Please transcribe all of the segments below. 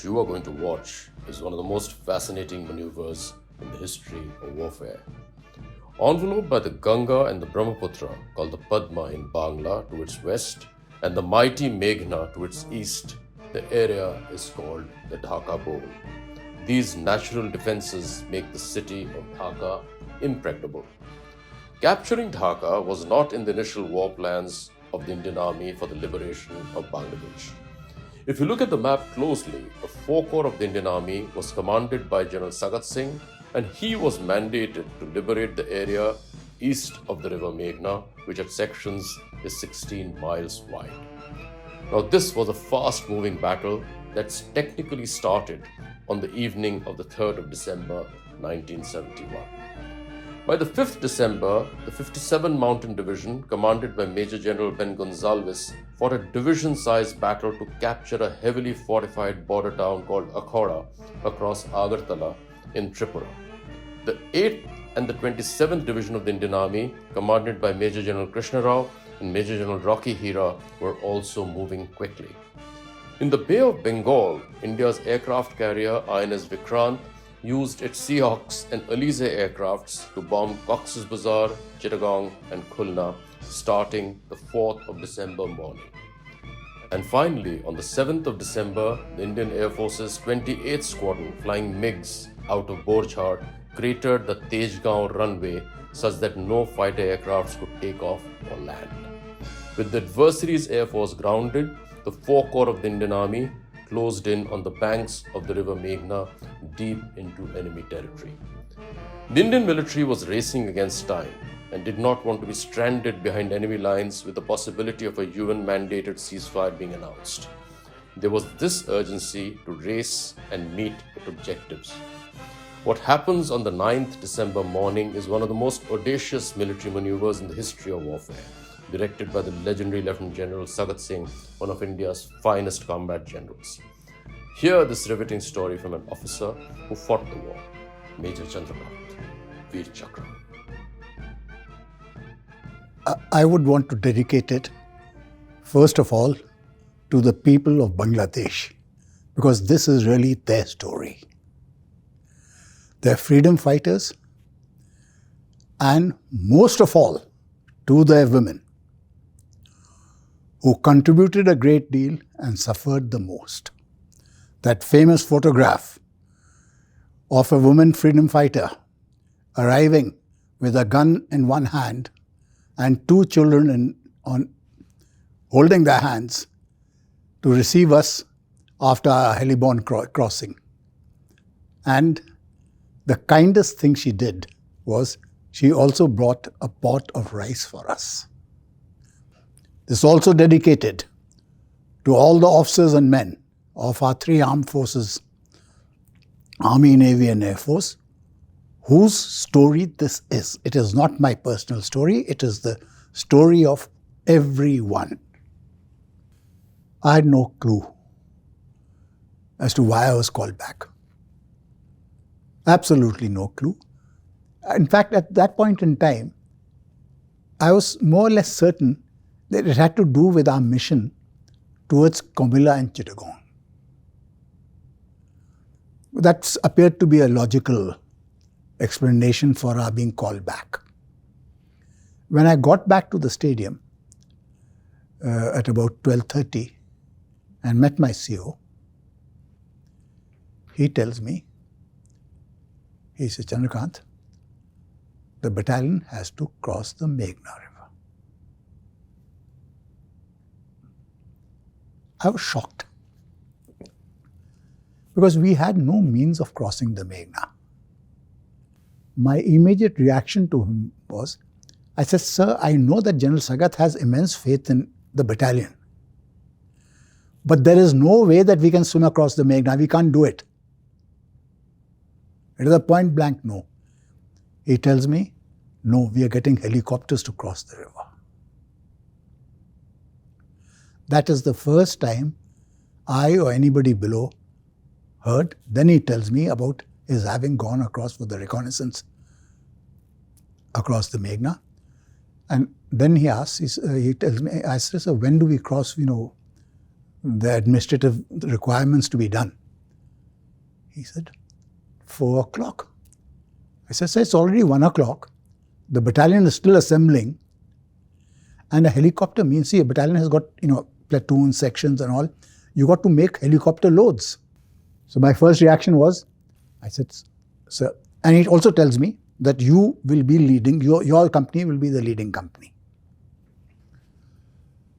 you are going to watch is one of the most fascinating maneuvers in the history of warfare. Enveloped by the Ganga and the Brahmaputra, called the Padma in Bangla to its west, and the mighty Meghna to its east, the area is called the Dacca Bowl. These natural defenses make the city of Dhaka impregnable. Capturing Dhaka was not in the initial war plans of the Indian Army for the liberation of Bangladesh. If you look at the map closely, the forecorps of the Indian Army was commanded by General Sagat Singh, and he was mandated to liberate the area east of the River Meghna, which at sections is 16 miles wide. Now, this was a fast-moving battle that technically started on the evening of the 3rd of December 1971. By the 5th December, the 57 Mountain Division, commanded by Maj Gen Ben Gonsalves, fought a division-sized battle to capture a heavily fortified border town called Akhoda across Agartala in Tripura. The 8th and the 27th Division of the Indian Army, commanded by Major General Krishna Rao and Major General Rocky Hira, were also moving quickly. In the Bay of Bengal, India's aircraft carrier INS Vikrant used its Seahawks and Alizé aircrafts to bomb Cox's Bazar, Chittagong and Khulna, starting the 4th of December morning. And finally, on the 7th of December, the Indian Air Force's 28th Squadron, flying MiGs out of Borjhar, cratered the Tejgaon runway such that no fighter aircrafts could take off or land. With the adversary's air force grounded, the forecorps of the Indian Army closed in on the banks of the River Meghna deep into enemy territory. The Indian military was racing against time and did not want to be stranded behind enemy lines with the possibility of a UN-mandated ceasefire being announced. There was this urgency to race and meet its objectives. What happens on the 9th December morning is one of the most audacious military maneuvers in the history of warfare, directed by the legendary Lt Gen Sagat Singh, one of India's finest combat generals. Hear this riveting story from an officer who fought the war, Major Chandrakant, Veer Chakra. I would want to dedicate it, first of all, to the people of Bangladesh, because this is really their story. They're freedom fighters, and most of all, to their women, who contributed a great deal and suffered the most. That famous photograph of a woman freedom fighter arriving with a gun in one hand and two children holding their hands to receive us after our heliborne crossing. And the kindest thing she did was she also brought a pot of rice for us. This is also dedicated to all the officers and men of our three armed forces, Army, Navy and Air Force, whose story this is. It is not my personal story, it is the story of everyone. I had no clue as to why I was called back. Absolutely no clue. In fact, at that point in time, I was more or less certain that it had to do with our mission towards Commila and Chittagong. That appeared to be a logical explanation for our being called back. When I got back to the stadium at about 12:30 and met my CO, he tells me, he says, Chandrakant, the battalion has to cross the Meghna River. I was shocked because we had no means of crossing the Meghna. My immediate reaction to him was, I said, sir, I know that General Sagat has immense faith in the battalion, but there is no way that we can swim across the Meghna. We can't do it. It is a point blank no. He tells me, no, we are getting helicopters to cross the river. That is the first time I or anybody below heard. Then he tells me about his having gone across for the reconnaissance across the Meghna. And then he asks, he tells me, I said, so when do we cross, the administrative requirements to be done? He said, 4 o'clock. I said, sir, it's already 1 o'clock. The battalion is still assembling. And a helicopter means, see, a battalion has got, platoons, sections and all. You got to make helicopter loads. So my first reaction was, I said, sir, and it also tells me that you will be leading, your company will be the leading company.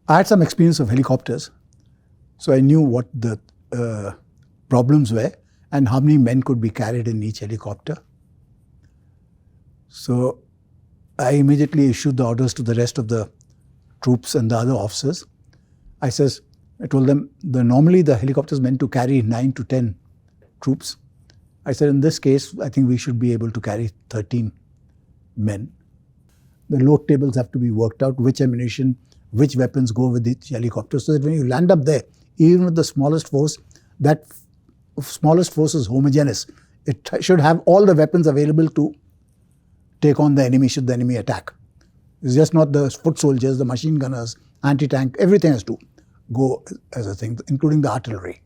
I had some experience of helicopters, so I knew what the problems were and how many men could be carried in each helicopter. So I immediately issued the orders to the rest of the troops and the other officers. I told them, normally the helicopters meant to carry 9 to 10 troops. I said, in this case, I think we should be able to carry 13 men. The load tables have to be worked out, which ammunition, which weapons go with each helicopter, so that when you land up there, even with the smallest force, that smallest force is homogeneous. It should have all the weapons available to take on the enemy should the enemy attack. It's just not the foot soldiers, the machine gunners, anti-tank, everything has to go as a thing, including the artillery.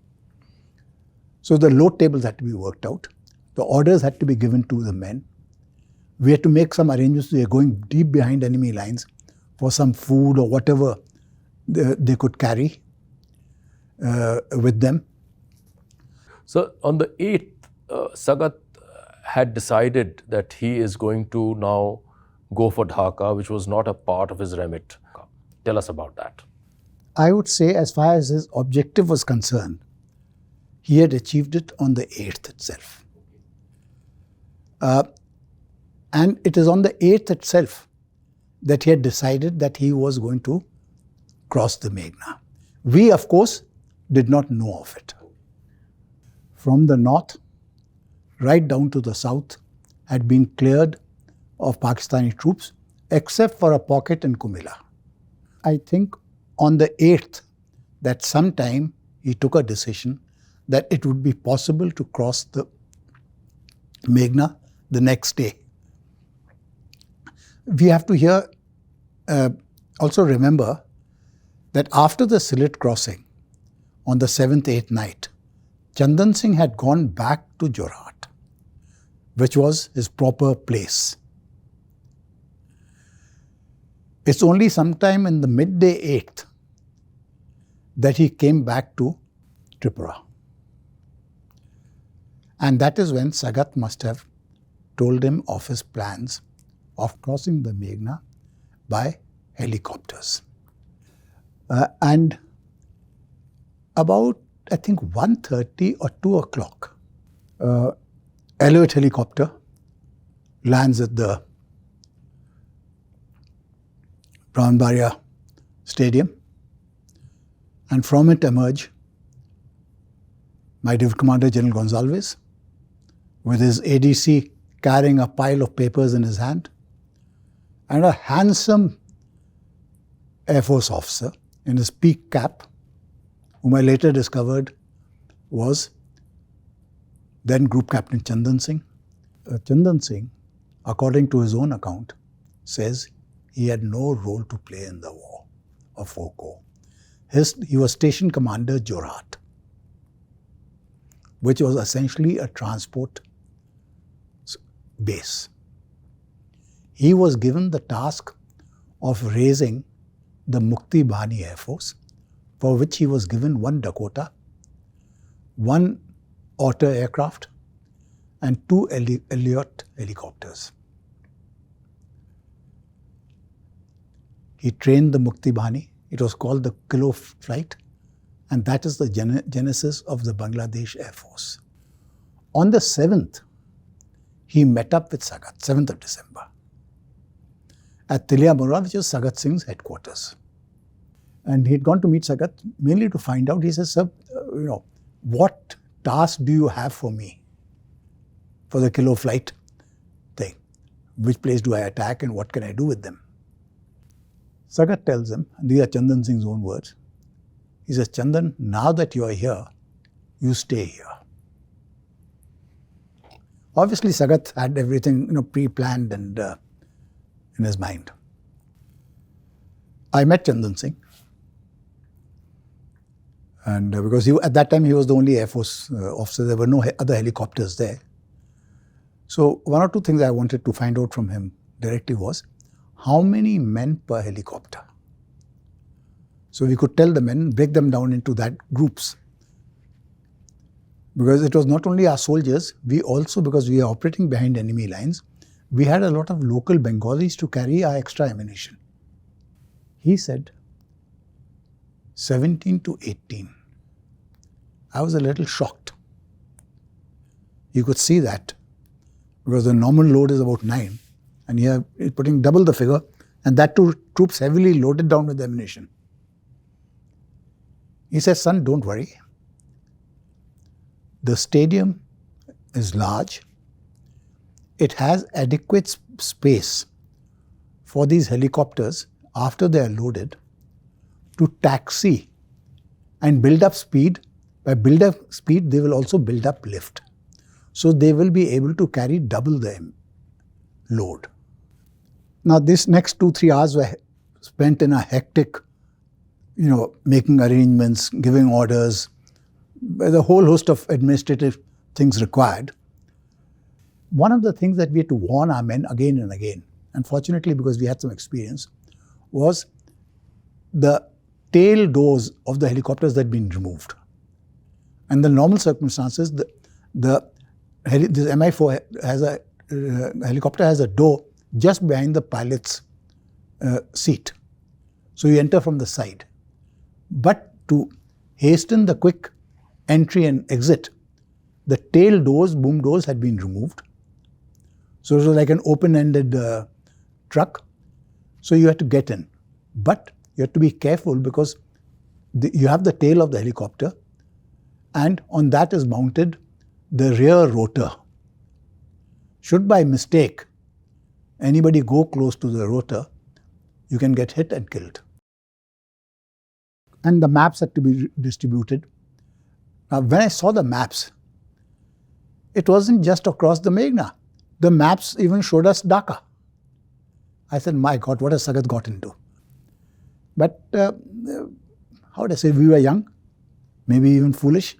So the load tables had to be worked out. The orders had to be given to the men. We had to make some arrangements. We are going deep behind enemy lines for some food or whatever they could carry with them. So on the 8th, Sagat had decided that he is going to now go for Dhaka, which was not a part of his remit. Tell us about that. I would say, as far as his objective was concerned, he had achieved it on the 8th itself. And it is on the 8th itself that he had decided that he was going to cross the Meghna. We, of course, did not know of it. From the north, right down to the south, had been cleared of Pakistani troops, except for a pocket in Commila. I think on the 8th, that sometime he took a decision that it would be possible to cross the Meghna the next day. We have to also remember that after the Sylhet crossing on the 7th, 8th night, Chandrakant Singh had gone back to Jorhat, which was his proper place. It's only sometime in the midday 8th that he came back to Tripura. And that is when Sagat must have told him of his plans of crossing the Meghna by helicopters. And about, I think, 1:30 or 2 o'clock, Elliott helicopter lands at the Brahmanbaria stadium, and from it emerge my Div Commander General Gonsalves with his ADC carrying a pile of papers in his hand, and a handsome Air Force officer in his peak cap, whom I later discovered was then Group Captain Chandrakant Singh. Chandrakant Singh, according to his own account, says he had no role to play in the war of Oko. He was Station Commander Jorhat, which was essentially a transport base. He was given the task of raising the Mukti Bahani Air Force, for which he was given 1 Dakota, 1 Otter aircraft, and 2 Elliott helicopters. He trained the Mukti Bahani. It was called the Kilo Flight, and that is the genesis of the Bangladesh Air Force. On the 7th, he met up with Sagat, 7th of December, at Tiliamura, which is Sagat Singh's headquarters. And he'd gone to meet Sagat mainly to find out. He says, sir, what task do you have for me for the Kilo Flight thing? Which place do I attack and what can I do with them? Sagat tells him, and these are Chandrakant Singh's own words, he says, Chandan, now that you are here, you stay here. Obviously, Sagat had everything pre-planned and in his mind. I met Chandrakant Singh. And because at that time he was the only Air Force officer, there were no other helicopters there. So one or two things I wanted to find out from him directly was, how many men per helicopter? So we could tell the men, break them down into that groups. Because it was not only our soldiers, we also, because we are operating behind enemy lines, we had a lot of local Bengalis to carry our extra ammunition. He said 17 to 18. I was a little shocked. You could see that, because the normal load is about 9, and here he's putting double the figure, and that too, troops heavily loaded down with ammunition. He said, son, don't worry. The stadium is large. It has adequate space for these helicopters, after they are loaded, to taxi and build up speed. By build up speed, they will also build up lift. So they will be able to carry double the load. Now, this next 2-3 hours were spent in a hectic, making arrangements, giving orders, the whole host of administrative things required. One of the things that we had to warn our men again and again, unfortunately because we had some experience, was the tail doors of the helicopters that had been removed. And the normal circumstances, this Mi-4 has a helicopter has a door just behind the pilot's seat. So you enter from the side. But to hasten the quick entry and exit, the tail doors, boom doors, had been removed. So it was like an open-ended truck. So you had to get in. But you have to be careful, because you have the tail of the helicopter, and on that is mounted the rear rotor. Should by mistake anybody go close to the rotor, you can get hit and killed. And the maps had to be distributed. Now, when I saw the maps, it wasn't just across the Meghna. The maps even showed us Dacca. I said, my God, what has Sagat got into? But how would I say, we were young, maybe even foolish.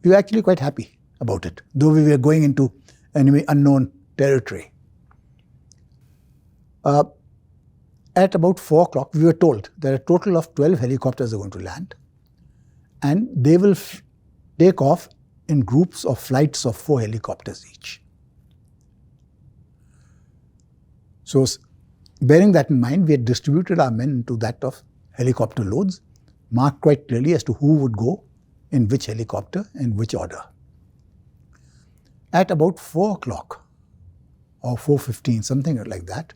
We were actually quite happy about it, though we were going into enemy unknown territory. At about 4 o'clock, we were told that a total of 12 helicopters are going to land, and they will take off in groups of flights of 4 helicopters each. So, bearing that in mind, we had distributed our men into that of helicopter loads, marked quite clearly as to who would go in which helicopter and which order. At about 4 o'clock or 4:15, something like that,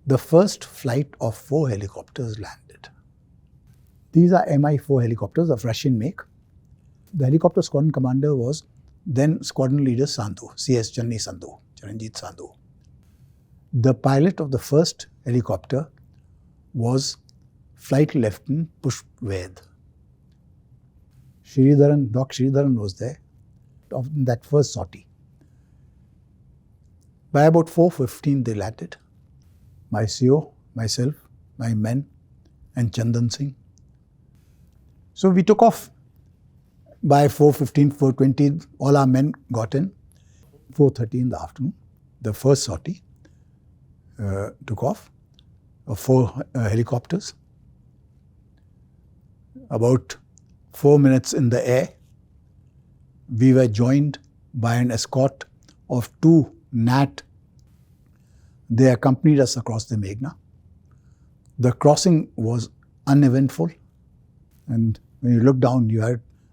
the first flight of 4 helicopters landed. These are Mi-4 helicopters of Russian make. The helicopter squadron commander was then squadron leader Sandhu, CS Charanjit Sandhu. The pilot of the first helicopter was Flight Lieutenant Pushpved. Doc Sridharan was there of that first sortie. By about 4:15 they landed. My CO, myself, my men, and Chandrakant Singh. So we took off. By 4:15, 4:20, all our men got in. 4:30 in the afternoon, the first sortie took off of 4 helicopters. About 4 minutes in the air, we were joined by an escort of 2 Nat. They accompanied us across the Meghna. The crossing was uneventful, and when you look down,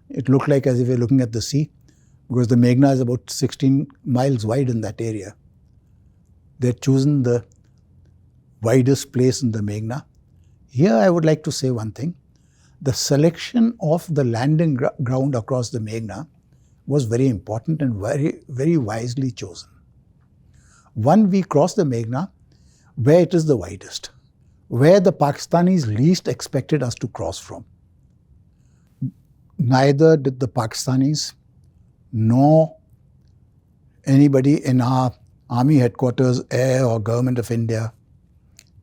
it looked like as if you're looking at the sea, because the Meghna is about 16 miles wide in that area. They'd chosen the widest place in the Meghna. Here I would like to say one thing. The selection of the landing ground across the Meghna was very important and very, very wisely chosen. One, we crossed the Meghna where it is the widest, where the Pakistanis least expected us to cross from. Neither did the Pakistanis nor anybody in our army headquarters, air or government of India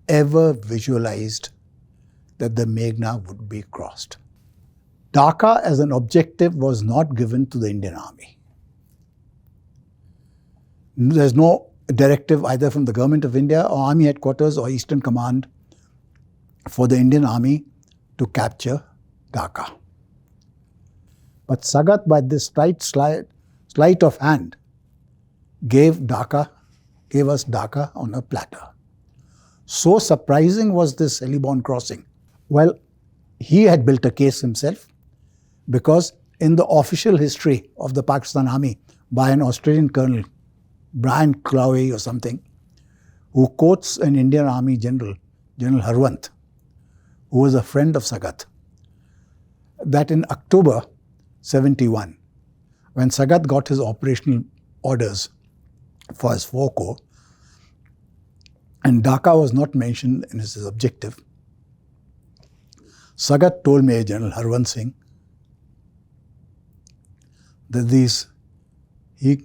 ever visualized that the Meghna would be crossed. Dacca as an objective was not given to the Indian Army. There's no directive either from the Government of India or Army Headquarters or Eastern Command for the Indian Army to capture Dacca. But Sagat, by this sleight of hand, gave us Dacca on a platter. So surprising was this heli-borne crossing. Well, he had built a case himself, because in the official history of the Pakistan Army by an Australian colonel, Brian Clowey or something, who quotes an Indian Army general, General Harwant, who was a friend of Sagat, that in October 71, when Sagat got his operational orders for his 4 corps, and Dacca was not mentioned in his objective, Sagat told Major General Harwant Singh that he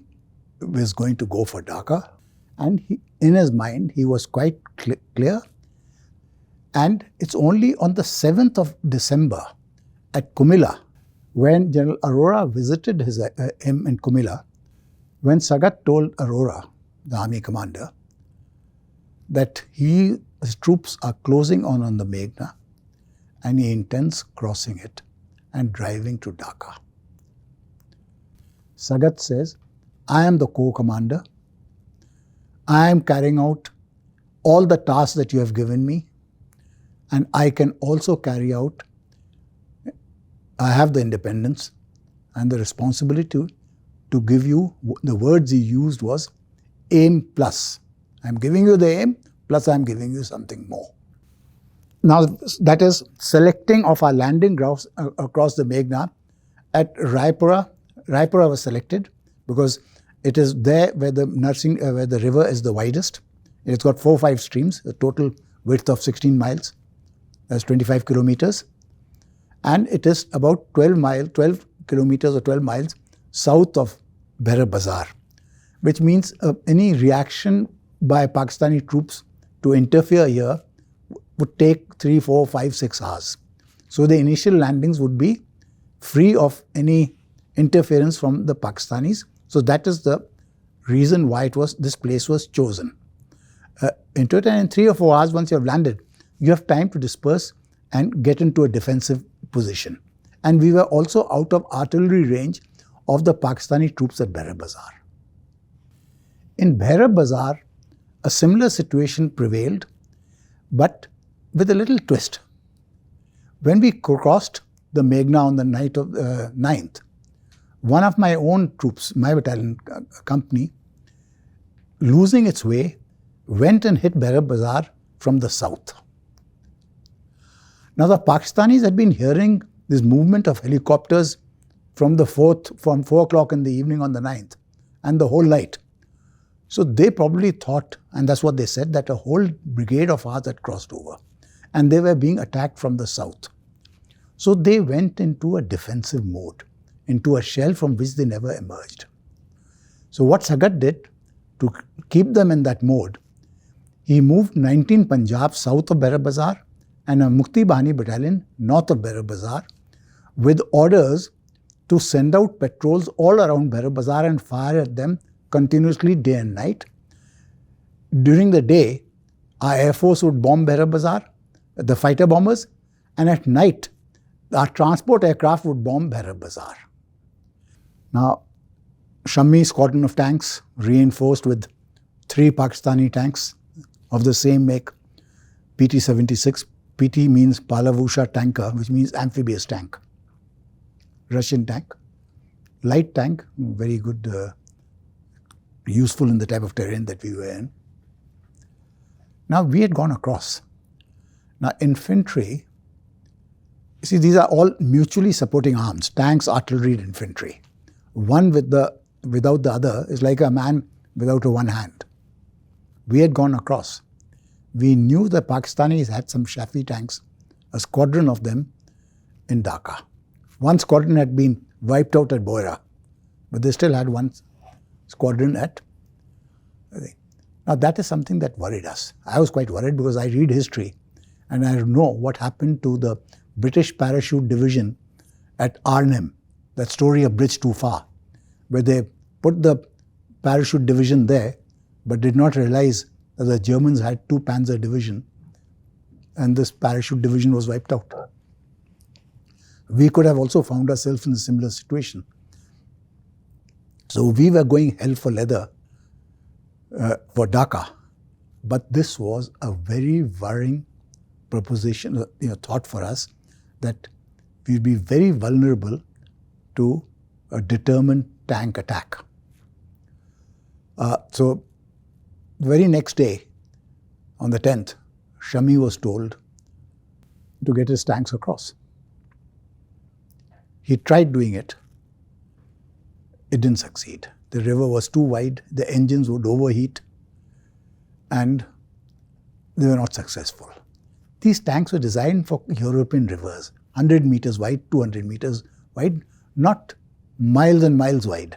was going to go for Dacca, and in his mind he was quite clear. And it's only on the 7th of December at Commila, when General Arora visited him in Commila, when Sagat told Arora, the army commander, that his troops are closing on the Meghna and he intends crossing it and driving to Dacca. Sagat says, I am the corps commander. I am carrying out all the tasks that you have given me, and I can also carry out, I have the independence and the responsibility to give you, the words he used was aim plus. I'm giving you the aim, plus I'm giving you something more. Now, that is selecting of our landing grounds across the Meghna at Raipura. Raipura was selected because it is there where the river is the widest. It's got 4 or 5 streams, a total width of 16 miles. That's 25 kilometers. And it is about 12 kilometers or 12 miles south of Behra Bazar, which means any reaction by Pakistani troops to interfere here would take 3, 4, 5, 6 hours. So the initial landings would be free of any interference from the Pakistanis. So that is the reason why this place was chosen. In 3 or 4 hours, once you have landed, you have time to disperse and get into a defensive position. And we were also out of artillery range of the Pakistani troops at Behra Bazar. In Behra Bazar, a similar situation prevailed, but with a little twist. When we crossed the Meghna on the night of the 9th, one of my own troops, my battalion company, losing its way, went and hit Behra Bazar from the south. Now the Pakistanis had been hearing this movement of helicopters from 4 o'clock in the evening on the 9th and the whole night. So they probably thought, and that's what they said, that a whole brigade of ours had crossed over and they were being attacked from the south. So they went into a defensive mode, into a shell from which they never emerged. So what Sagat did to keep them in that mode, he moved 19 Punjab south of Behra Bazar and a Mukti Bahani battalion north of Behra Bazar with orders to send out patrols all around Behra Bazar and fire at them continuously day and night. During the day, our Air Force would bomb Behra Bazar, the fighter bombers, and at night, our transport aircraft would bomb Behra Bazar. Now, Shammi squadron of tanks, reinforced with 3 Pakistani tanks of the same make, PT-76. PT means Palavusha tanker, which means amphibious tank. Russian tank. Light tank, very good, useful in the type of terrain that we were in. Now, we had gone across. Now, infantry, you see, these are all mutually supporting arms, tanks, artillery, and infantry. One without the other is like a man without one hand. We had gone across. We knew the Pakistanis had some Shafi tanks, a squadron of them in Dacca. One squadron had been wiped out at Boira, but they still had one squadron at. Now that is something that worried us. I was quite worried because I read history and I know what happened to the British Parachute Division at Arnhem, that story of Bridge Too Far, where they put the parachute division there, but did not realize that the Germans had 2 Panzer division, and this parachute division was wiped out. We could have also found ourselves in a similar situation. So we were going hell for leather for Dacca, but this was a very worrying proposition, thought for us, that we'd be very vulnerable to a determined tank attack. So the very next day, on the 10th, Shami was told to get his tanks across. He tried doing it. It didn't succeed. The river was too wide, the engines would overheat, and they were not successful. These tanks were designed for European rivers, 100 meters wide, 200 meters wide, not miles and miles wide.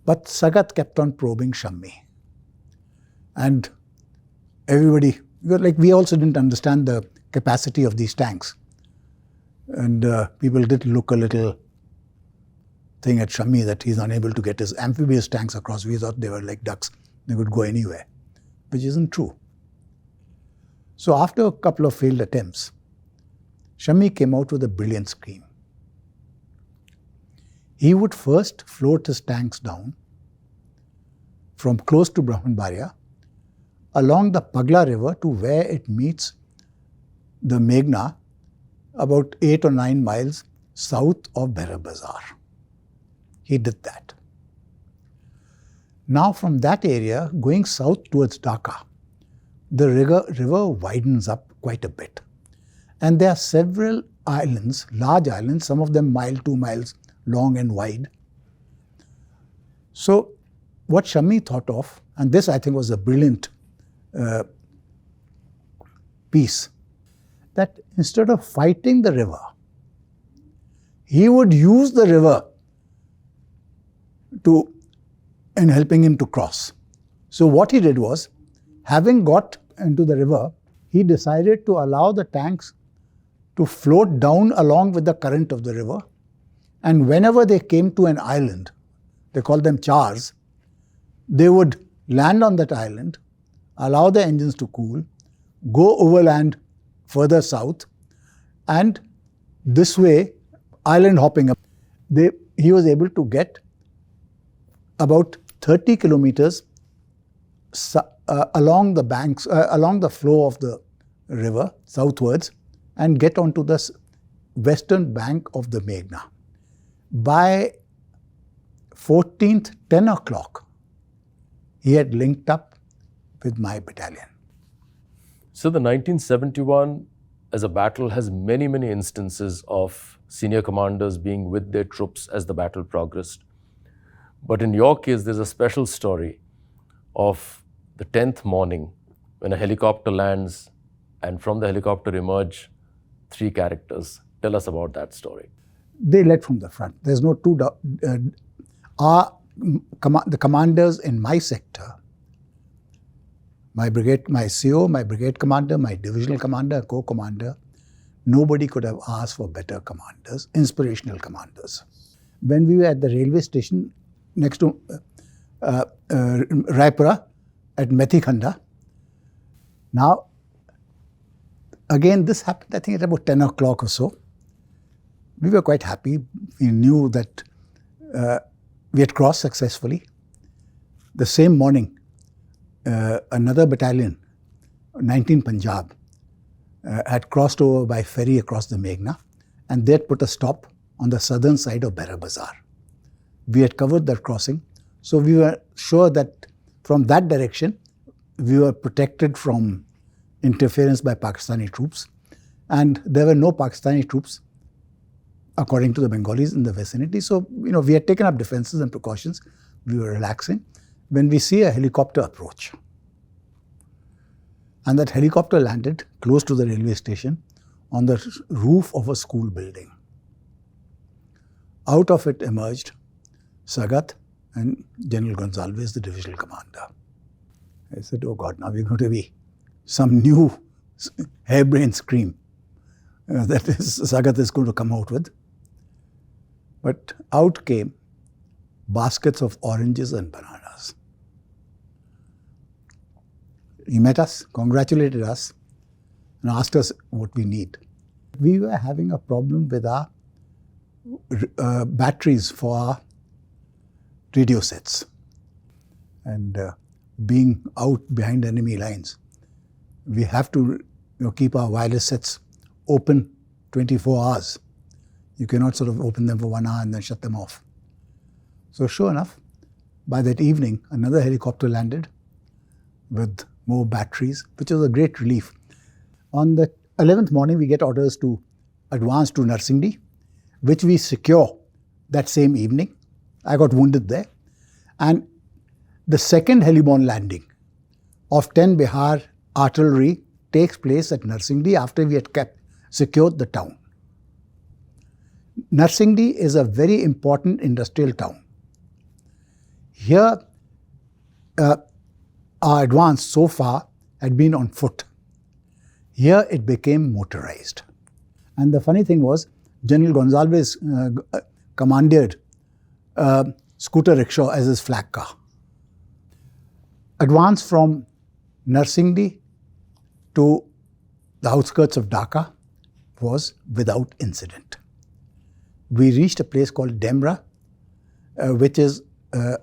But Sagat kept on probing Shami. And everybody, we also didn't understand the capacity of these tanks. And people did look a little thing at Shami that he's unable to get his amphibious tanks across. We thought they were like ducks. They could go anywhere, which isn't true. So after a couple of failed attempts, Shami came out with a brilliant scheme. He would first float his tanks down from close to Brahmanbaria along the Pagla River to where it meets the Meghna, about 8 or 9 miles south of Behra Bazar. He did that. Now from that area, going south towards Dacca, the river widens up quite a bit. And there are several islands, large islands, some of them 2 miles long and wide. So what Shami thought of, and this I think was a brilliant piece, that instead of fighting the river, he would use the river in helping him to cross. So what he did was, having got into the river, he decided to allow the tanks to float down along with the current of the river. And whenever they came to an island, they called them chars, they would land on that island, allow the engines to cool, go overland further south, and this way, island hopping up, he was able to get about 30 kilometers along the banks, along the flow of the river southwards, and get onto the western bank of the Meghna. By 14th, 10 o'clock, he had linked up with my battalion. So the 1971 as a battle has many, many instances of senior commanders being with their troops as the battle progressed. But in your case, there's a special story of the 10th morning when a helicopter lands and from the helicopter emerge 3 characters. Tell us about that story. They led from the front. There's no two doubt. The commanders in my sector, my brigade, my CO, my brigade commander, my divisional commander, co-commander, nobody could have asked for better commanders, inspirational commanders. When we were at the railway station next to Raipura at Methikhanda, now, again, this happened, I think, at about 10 o'clock or so. We were quite happy. We knew that we had crossed successfully. The same morning, another battalion, 19 Punjab, had crossed over by ferry across the Meghna, and they had put a stop on the southern side of Behra Bazar. We had covered that crossing, so we were sure that from that direction, we were protected from interference by Pakistani troops, and there were no Pakistani troops, according to the Bengalis, in the vicinity. So, we had taken up defenses and precautions. We were relaxing when we see a helicopter approach. And that helicopter landed close to the railway station on the roof of a school building. Out of it emerged Sagat and General Gonsalves, the divisional commander. I said, oh God, now we're going to be some new harebrained scream. that Sagat is going to come out with. But out came baskets of oranges and bananas. He met us, congratulated us, and asked us what we need. We were having a problem with our batteries for our radio sets. And being out behind enemy lines, we have to keep our wireless sets open 24 hours. You cannot sort of open them for 1 hour and then shut them off. So sure enough, by that evening, another helicopter landed with more batteries, which was a great relief. On the 11th morning, we get orders to advance to Narsingdi, which we secure that same evening. I got wounded there. And the second heliborne landing of 10 Bihar artillery takes place at Narsingdi after we had secured the town. Narsingdi is a very important industrial town. Here, our advance so far had been on foot. Here it became motorized. And the funny thing was, General Gonsalves commandeered scooter rickshaw as his flag car. Advance from Narsingdi to the outskirts of Dacca was without incident. We reached a place called Demra, which is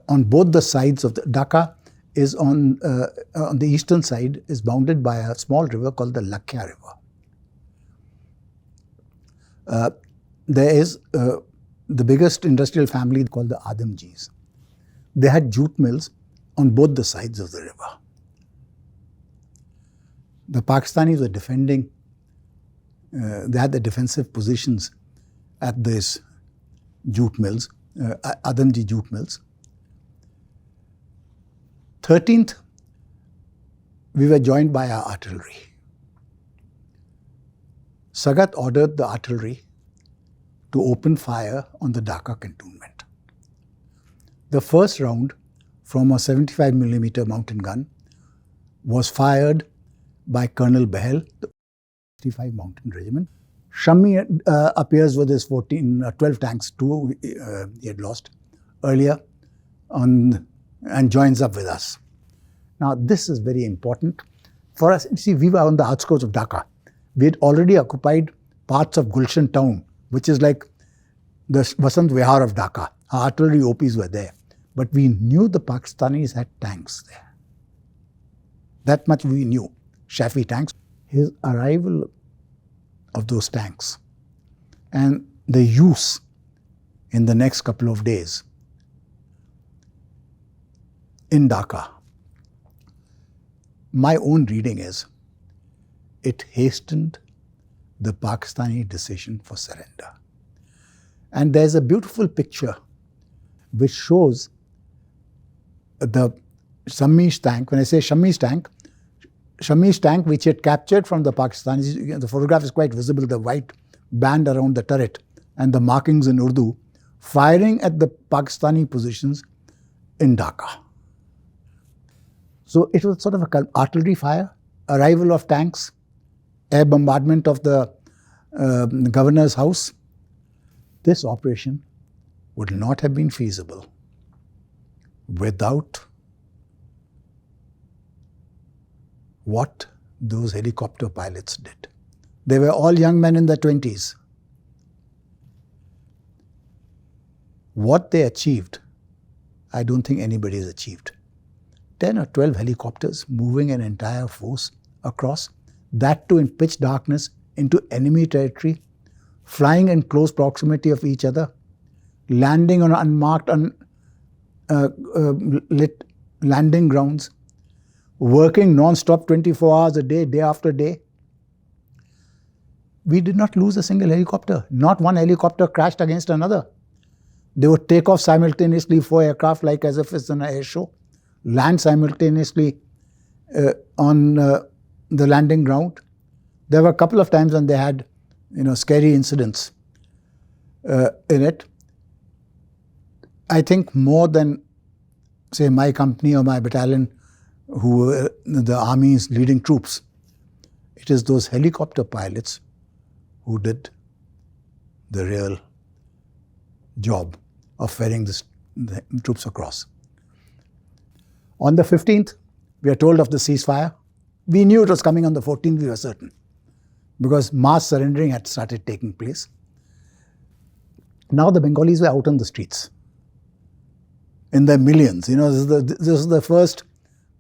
on both the sides of the Dacca is on the eastern side is bounded by a small river called the Lakhya River. There is the biggest industrial family called the Adamjis. They had jute mills on both the sides of the river. The Pakistanis were defending, they had the defensive positions at these jute mills, Adamji jute mills. 13th, we were joined by our artillery. Sagat ordered the artillery to open fire on the Dacca cantonment. The first round from a 75mm mountain gun was fired by Colonel Behel, the 65 Mountain Regiment. Shammi appears with his 12 tanks, 2 he had lost earlier, and joins up with us. Now, this is very important for us. See, we were on the outskirts of Dacca. We had already occupied parts of Gulshan town, which is like the Vasant Vihar of Dacca. Our artillery OPs were there. But we knew the Pakistanis had tanks there. That much we knew. Shafi tanks. His arrival of those tanks and the use in the next couple of days in Dacca, my own reading is it hastened the Pakistani decision for surrender. And there's a beautiful picture which shows the Shammi's tank. When I say Shammi's tank which he had captured from the Pakistanis, the photograph is quite visible, the white band around the turret and the markings in Urdu, firing at the Pakistani positions in Dacca. So it was sort of an artillery fire, arrival of tanks, air bombardment of the governor's house. This operation would not have been feasible without what those helicopter pilots did. They were all young men in their 20s. What they achieved, I don't think anybody has achieved. 10 or 12 helicopters moving an entire force across, that too in pitch darkness into enemy territory, flying in close proximity of each other, landing on unmarked, lit landing grounds, working non-stop 24 hours a day, day after day. We did not lose a single helicopter. Not one helicopter crashed against another. They would take off simultaneously 4 aircraft like as if it's an air show, land simultaneously on the landing ground. There were a couple of times when they had, scary incidents in it. I think more than, say, my company or my battalion, who were the army's leading troops, it is those helicopter pilots who did the real job of ferrying the troops across. On the 15th, we are told of the ceasefire. We knew it was coming on the 14th, we were certain, because mass surrendering had started taking place. Now the Bengalis were out on the streets in their millions. This is the first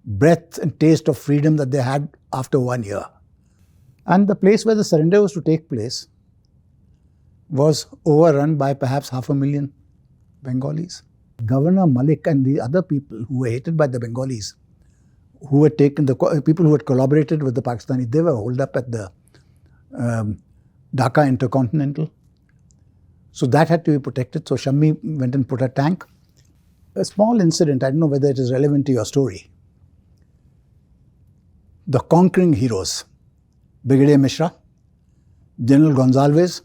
breath and taste of freedom that they had after 1 year. And the place where the surrender was to take place was overrun by perhaps 500,000 Bengalis. Governor Malik and the other people who were hated by the Bengalis, who had taken the people who had collaborated with the Pakistanis, they were holed up at the Dhaka Intercontinental. So that had to be protected. So Shammi went and put a tank. A small incident, I don't know whether it is relevant to your story. The conquering heroes, Brigadier Mishra, General Gonsalves,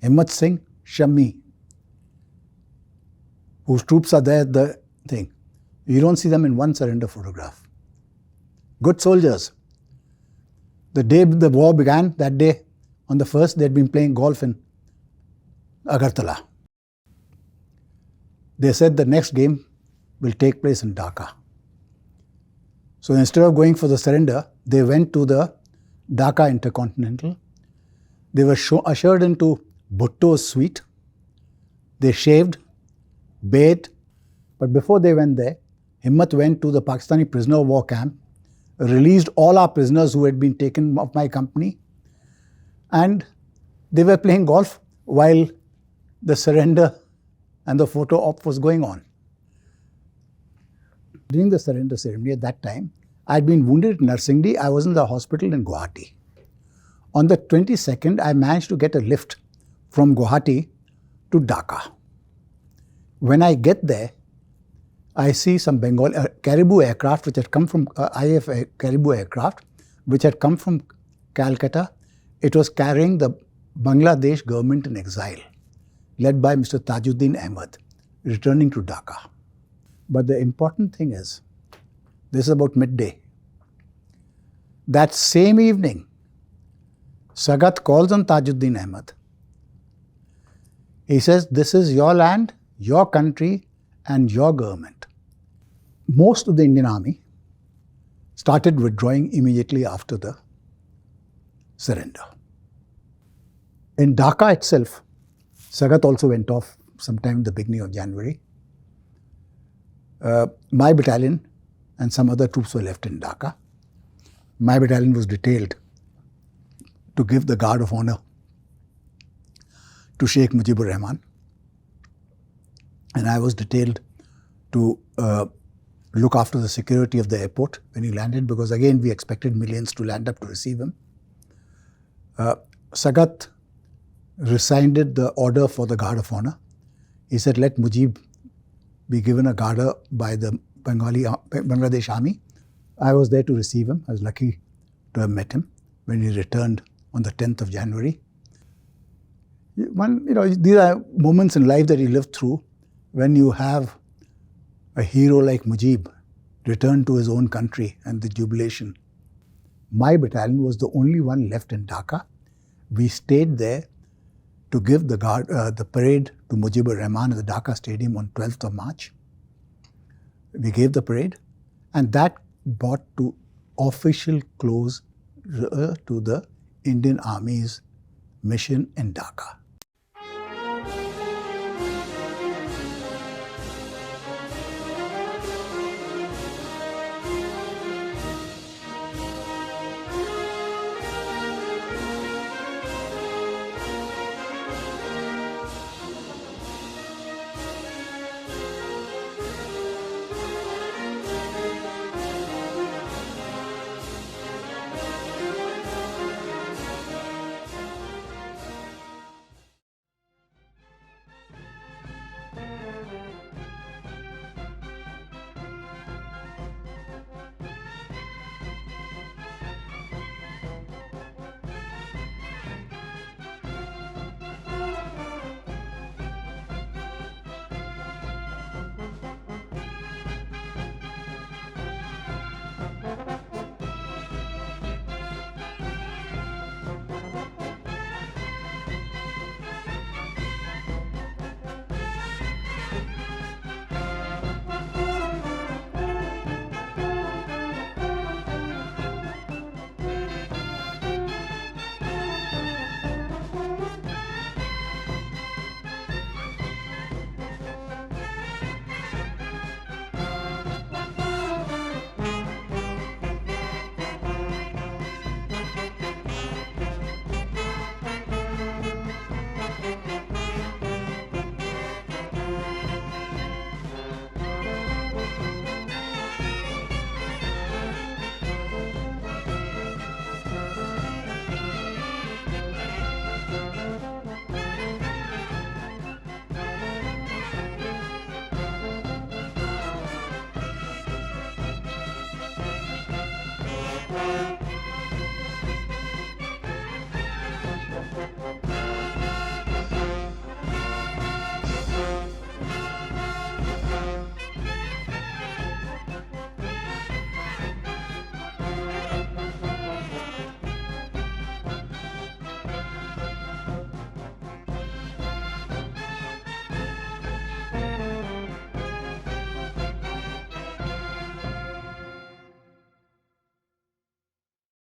Himmat Singh, Shammi, whose troops are there at the thing. You don't see them in one surrender photograph. Good soldiers. The day the war began, that day, on the 1st, they had been playing golf in Agartala. They said the next game will take place in Dhaka. So instead of going for the surrender, they went to the Dhaka Intercontinental. They were ushered into Bhutto's suite. They shaved, bathed, but before they went there, Himmat went to the Pakistani prisoner of war camp, released all our prisoners who had been taken of my company, and they were playing golf while the surrender and the photo op was going on. During the surrender ceremony at that time, I had been wounded at Narsingdi. I was in the hospital in Guwahati. On the 22nd, I managed to get a lift from Guwahati to Dhaka. When I get there, I see some Bengal Caribou aircraft which had come from IF Caribou aircraft, which had come from Calcutta. It was carrying the Bangladesh government in exile, led by Mr. Tajuddin Ahmed, returning to Dhaka. But the important thing is, this is about midday. That same evening, Sagat calls on Tajuddin Ahmed. He says, this is your land, your country, and your government. Most of the Indian army started withdrawing immediately after the surrender. In Dhaka itself, Sagat also went off sometime in the beginning of January. My battalion and some other troops were left in Dhaka. My battalion was detailed to give the guard of honor to Sheikh Mujibur Rahman. And I was detailed to look after the security of the airport when he landed, because again we expected millions to land up to receive him. Sagat rescinded the order for the guard of honor. He said, let Mujib be given a garter by the Bangladesh army. I was there to receive him. I was lucky to have met him when he returned on the 10th of January. These are moments in life that you live through when you have a hero like Mujib return to his own country and the jubilation. My battalion was the only one left in Dhaka. We stayed there to give the parade to Mujibur Rahman at the Dhaka Stadium on 12th of March. We gave the parade, and that brought to official close to the Indian Army's mission in Dhaka.